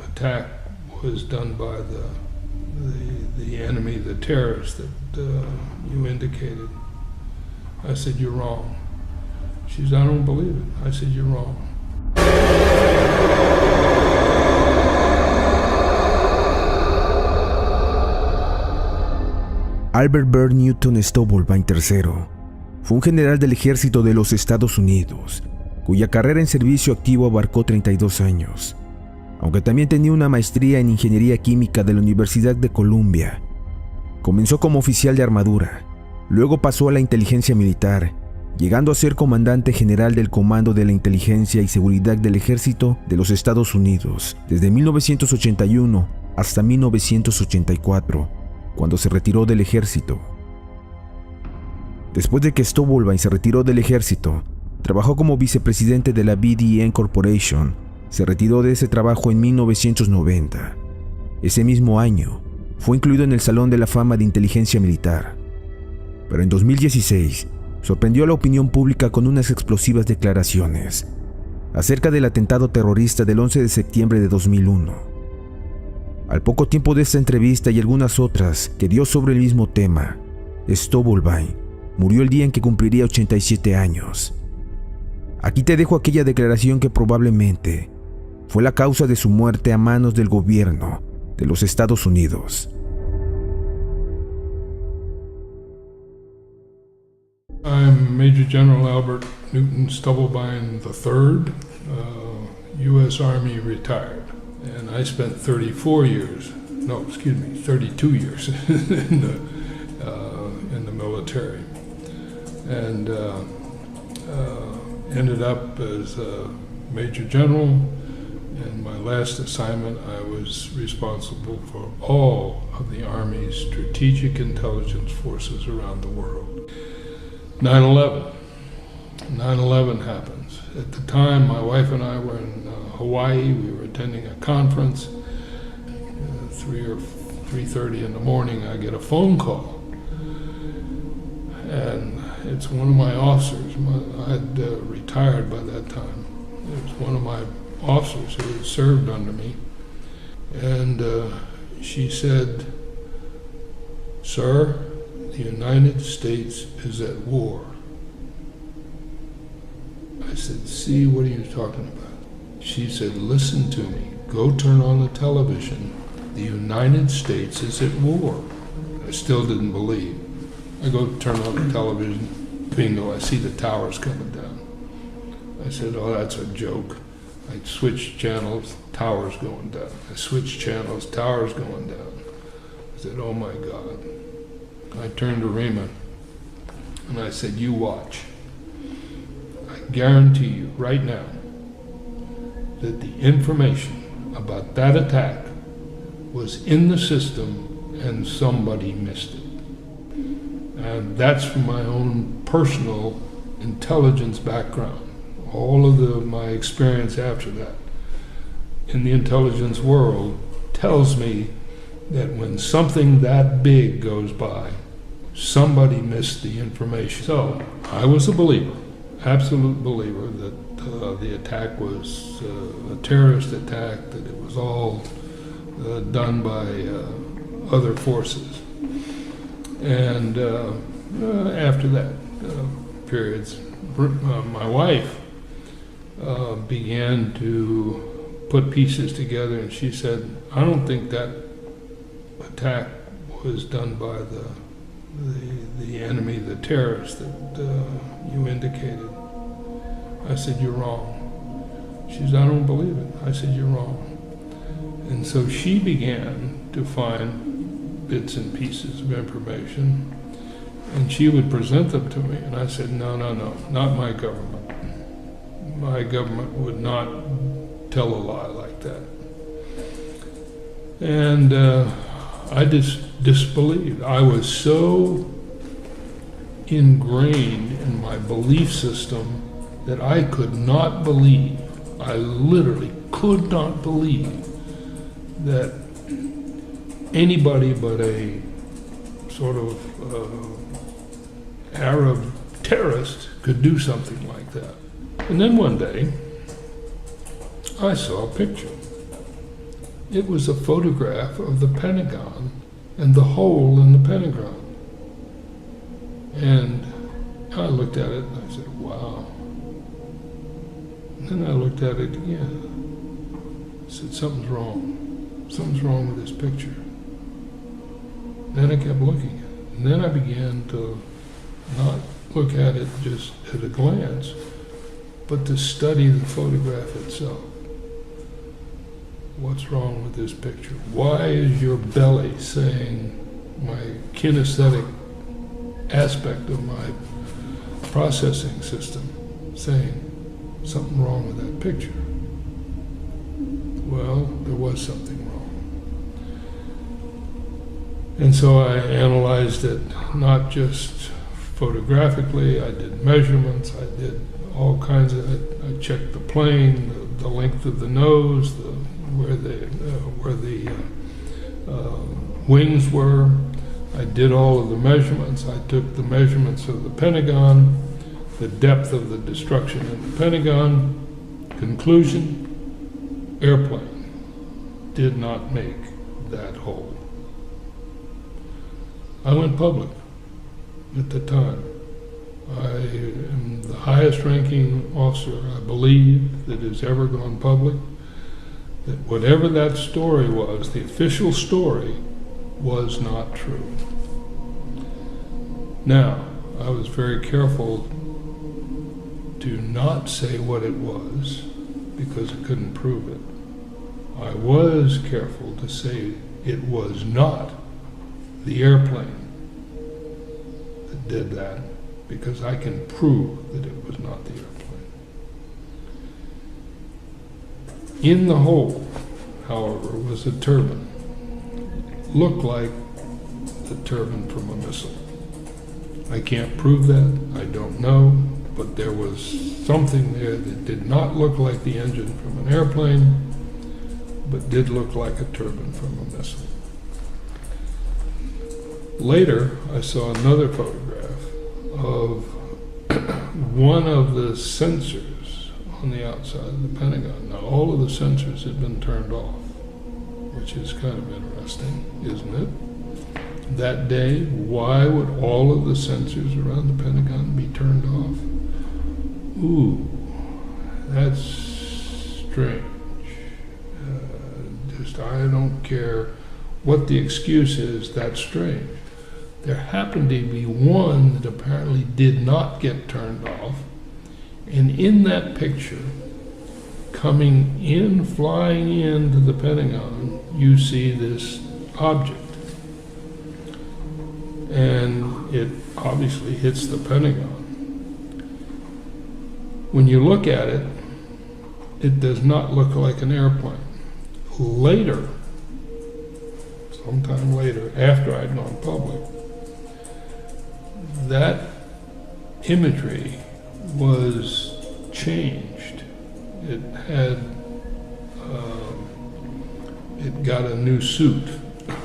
attack was done by the enemy, the terrorists that you indicated. I said, you're wrong. She said, I don't believe it. I said, you're wrong. Albert Byrd Newton Stubblebine III fue un general del ejército de los Estados Unidos, cuya carrera en servicio activo abarcó 32 años. Aunque también tenía una maestría en ingeniería química de la Universidad de Columbia. Comenzó como oficial de armadura, luego pasó a la inteligencia militar, llegando a ser comandante general del Comando de la Inteligencia y Seguridad del Ejército de los Estados Unidos desde 1981 hasta 1984, cuando se retiró del ejército. Después de que Stubblebine se retiró del ejército, trabajó como vicepresidente de la BDN Corporation. Se retiró de ese trabajo en 1990. Ese mismo año, fue incluido en el Salón de la Fama de Inteligencia Militar. Pero en 2016, sorprendió a la opinión pública con unas explosivas declaraciones acerca del atentado terrorista del 11 de septiembre de 2001. Al poco tiempo de esta entrevista y algunas otras que dio sobre el mismo tema, Stubblebine murió el día en que cumpliría 87 años. Aquí te dejo aquella declaración que probablemente fue la causa de su muerte a manos del gobierno de los Estados Unidos. I'm Major General Albert Newton Stubblebine III, U.S. Army retired, and I spent 32 years in the military, and ended up as a Major General. In my last assignment, I was responsible for all of the Army's strategic intelligence forces around the world. 9/11 happens. At the time, my wife and I were in Hawaii. We were attending a conference. 3:30 in the morning, I get a phone call. And it's one of my officers. I had retired by that time. It was one of my officers who had served under me. And she said, "Sir, the United States is at war." I said, "See, what are you talking about?" She said, "Listen to me. Go turn on the television. The United States is at war." I still didn't believe. I go turn on the television. Bingo, I see the towers coming down. I said, "Oh, that's a joke." I switched channels, towers going down. I switched channels, towers going down. I said, "Oh my God." I turned to Rima and I said, "You watch. I guarantee you right now that the information about that attack was in the system and somebody missed it." And that's from my own personal intelligence background. All of my experience after that in the intelligence world tells me that when something that big goes by, somebody missed the information. So I was a believer, absolute believer, that the attack was a terrorist attack, that it was all done by other forces. And after that periods, my wife began to put pieces together, and she said, "I don't think that attack was done by the enemy, the terrorists that you indicated." I said, "You're wrong." She said, "I don't believe it." I said, "You're wrong." And so she began to find bits and pieces of information, and she would present them to me, and I said, no, not my government. My government would not tell a lie like that. And I just disbelieved. I was so ingrained in my belief system that I could not believe, I literally could not believe that anybody but a sort of Arab terrorist could do something like that. And then one day, I saw a picture. It was a photograph of the Pentagon and the hole in the Pentagon. And I looked at it and I said, wow. And then I looked at it again. I said, something's wrong. Something's wrong with this picture. Then I kept looking at it. And then I began to not look at it just at a glance, but to study the photograph itself. What's wrong with this picture? Why is your belly saying, my kinesthetic aspect of my processing system, saying something wrong with that picture? Well, there was something wrong. And so I analyzed it, not just photographically, I did measurements, I did all kinds of, I checked the plane, the length of the nose, where the wings were. I did all of the measurements. I took the measurements of the Pentagon, the depth of the destruction in the Pentagon. Conclusion, airplane did not make that hole. I went public at the time. I am the highest ranking officer, I believe, that has ever gone public. That whatever that story was, the official story, was not true. Now, I was very careful to not say what it was because I couldn't prove it. I was careful to say it was not the airplane that did that because I can prove that it was not the airplane. In the hole, however, was a turbine. Looked like the turbine from a missile. I can't prove that, I don't know, but there was something there that did not look like the engine from an airplane, but did look like a turbine from a missile. Later, I saw another photograph of one of the sensors on the outside of the Pentagon. Now, all of the sensors had been turned off, which is kind of interesting, isn't it? That day, why would all of the sensors around the Pentagon be turned off? Ooh, that's strange. I don't care what the excuse is, that's strange. There happened to be one that apparently did not get turned off, and in that picture, coming in, flying into the Pentagon, you see this object. And it obviously hits the Pentagon. When you look at it, it does not look like an airplane. Later, sometime later, after I'd gone public, that imagery was changed. It had, it got a new suit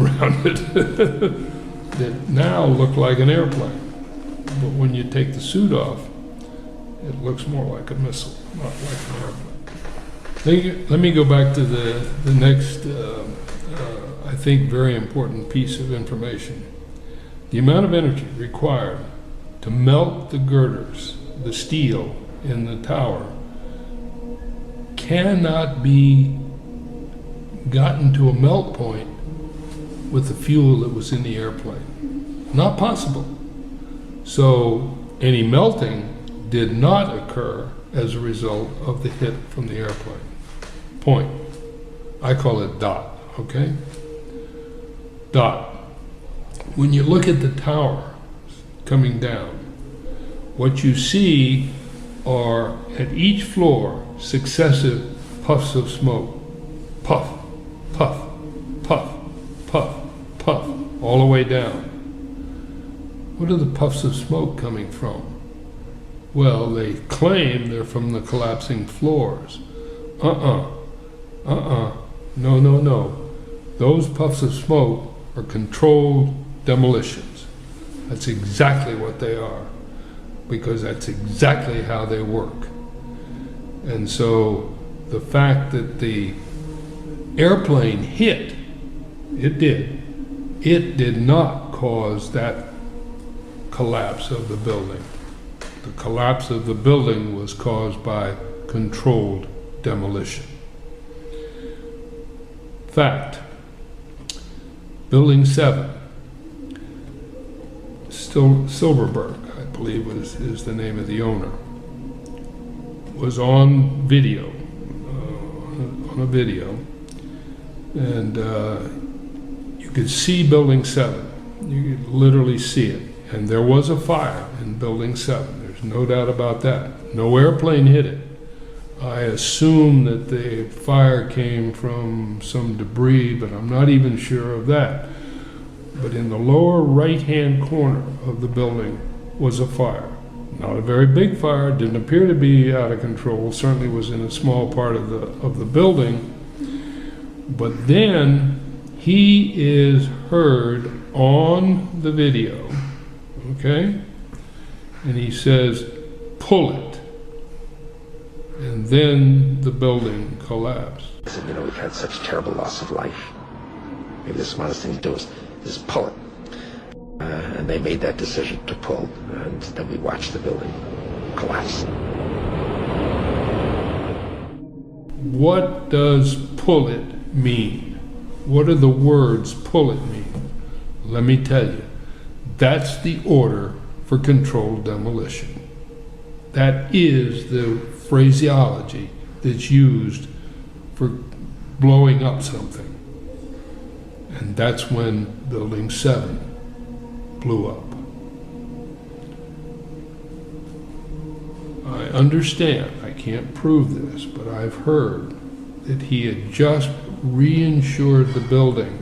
around it that now looked like an airplane. But when you take the suit off, it looks more like a missile, not like an airplane. Let me go back to the next, I think, very important piece of information. The amount of energy required to melt the girders, the steel in the tower, cannot be gotten to a melt point with the fuel that was in the airplane. Not possible. So any melting did not occur as a result of the hit from the airplane. Point. I call it dot, okay? Dot. When you look at the tower coming down, what you see are, at each floor, successive puffs of smoke. Puff, puff, puff, puff, puff, all the way down. What are the puffs of smoke coming from? Well, they claim they're from the collapsing floors. No. Those puffs of smoke are controlled demolitions. That's exactly what they are, because that's exactly how they work. And so the fact that the airplane hit, it did not cause that collapse of the building. The collapse of the building was caused by controlled demolition. Fact, Building 7, Silverberg, I believe is the name of the owner, was on video, and you could see Building 7. You could literally see it. And there was a fire in Building 7. There's no doubt about that. No airplane hit it. I assume that the fire came from some debris, but I'm not even sure of that. But in the lower right-hand corner of the building was a fire. Not a very big fire, didn't appear to be out of control, certainly was in a small part of the building. But then he is heard on the video, okay? And he says, "Pull it." And then the building collapsed. I said, you know, we've had such terrible loss of life. Maybe the smartest thing to do is pull it. And they made that decision to pull, and then we watched the building collapse. What does pull it mean? What do the words pull it mean? Let me tell you, that's the order for controlled demolition. That is the phraseology that's used for blowing up something. And that's when Building 7 blew up. I understand, I can't prove this, but I've heard that he had just reinsured the building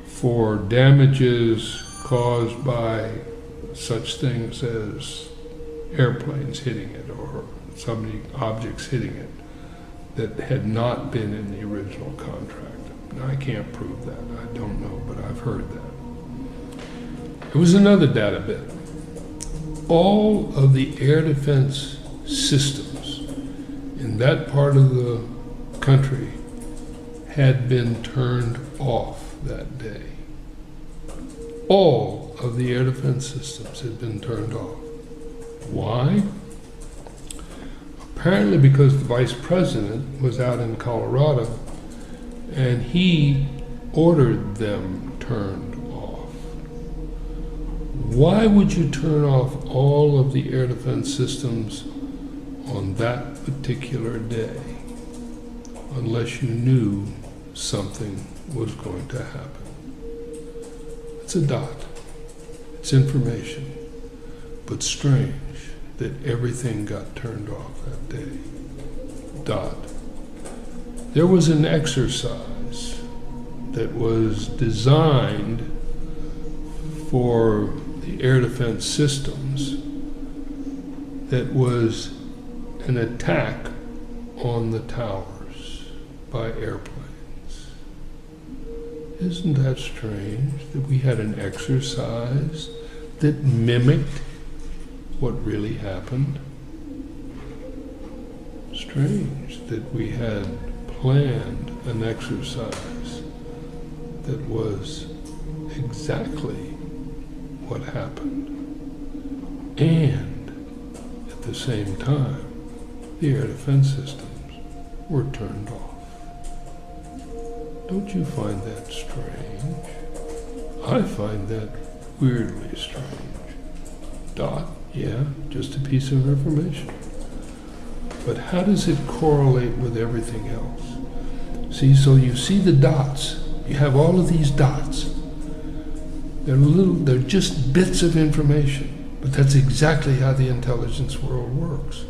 for damages caused by such things as airplanes hitting it or some objects hitting it that had not been in the original contract. Now, I can't prove that. I don't know, but I've heard that. There was another data bit. All of the air defense systems in that part of the country had been turned off that day. All of the air defense systems had been turned off. Why? Apparently because the vice president was out in Colorado and he ordered them turned off. Why would you turn off all of the air defense systems on that particular day unless you knew something was going to happen? It's a dot. It's information. But strange that everything got turned off that day. Dot. There was an exercise that was designed for the air defense systems that was an attack on the towers by airplanes. Isn't that strange that we had an exercise that mimicked what really happened? Strange that we had planned an exercise that was exactly what happened. And at the same time, the air defense systems were turned off. Don't you find that strange? I find that weirdly strange. Dot, yeah, just a piece of information. But how does it correlate with everything else? See, so you see the dots. You have all of these dots. They're just bits of information, but that's exactly how the intelligence world works.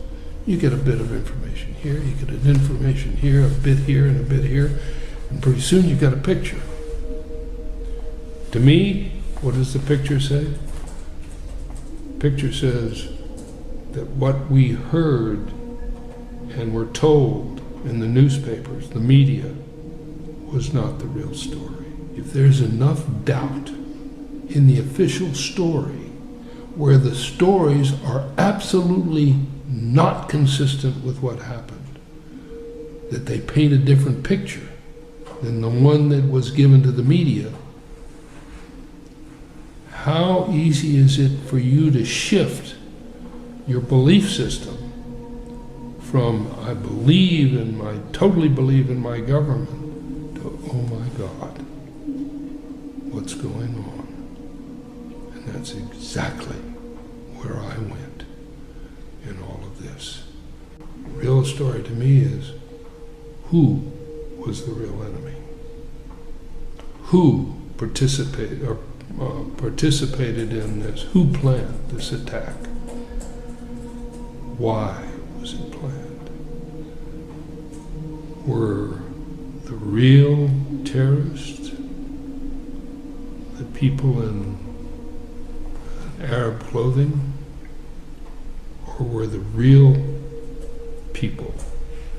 You get a bit of information here, you get an information here, a bit here, and a bit here, and pretty soon you've got a picture. To me, what does the picture say? The picture says that what we heard and were told in the newspapers, the media, was not the real story. If there's enough doubt in the official story where the stories are absolutely not consistent with what happened, that they paint a different picture, than the one that was given to the media, how easy is it for you to shift your belief system from I totally believe in my government to oh my God, what's going on? And that's exactly where I went in all of this. The real story to me is who was the real enemy? Who participated in this? Who planned this attack? Why was it planned? Were the real terrorists the people in Arab clothing? Or were the real people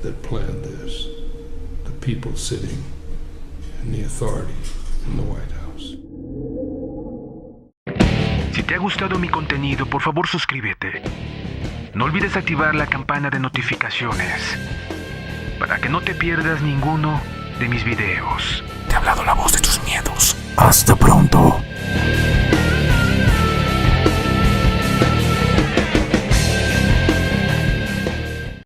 that planned this the people sitting in the authority in the White House? Si te ha gustado mi contenido, por favor suscríbete. No olvides activar la campana de notificaciones para que no te pierdas ninguno de mis videos. Te ha hablado la voz de tus miedos. Hasta pronto.